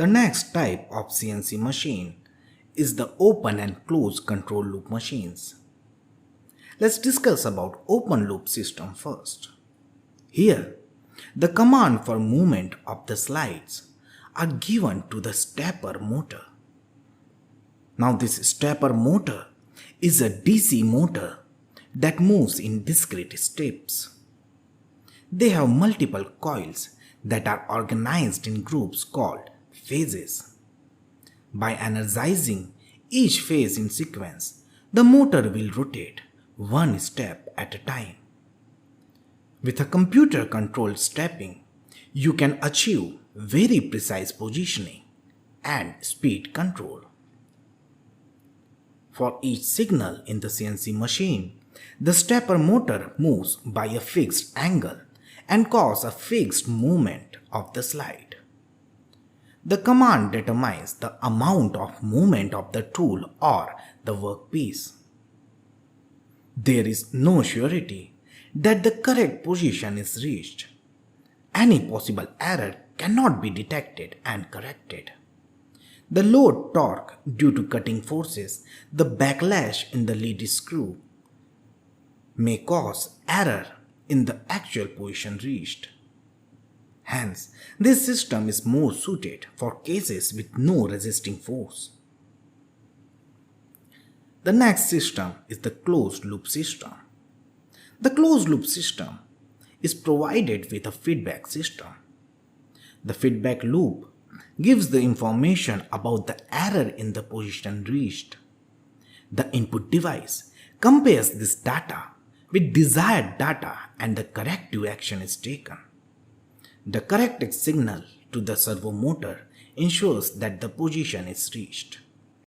The next type of CNC machine is the open and closed control loop machines. Let's discuss about open loop system first. Here, the command for movement of the slides are given to the stepper motor. Now this stepper motor is a DC motor that moves in discrete steps. They have multiple coils that are organized in groups called phases. By energizing each phase in sequence, the motor will rotate one step at a time. With a computer-controlled stepping, you can achieve very precise positioning and speed control. For each signal in the CNC machine, the stepper motor moves by a fixed angle and causes a fixed movement of the slide. The command determines the amount of movement of the tool or the workpiece. There is no surety that the correct position is reached. Any possible error cannot be detected and corrected. The load torque due to cutting forces, the backlash in the lead screw, may cause error in the actual position reached. Hence, this system is more suited for cases with no resisting force. The next system is the closed loop system. The closed loop system is provided with a feedback system. The feedback loop gives the information about the error in the position reached. The input device compares this data with desired data and the corrective action is taken. The corrected signal to the servo motor ensures that the position is reached.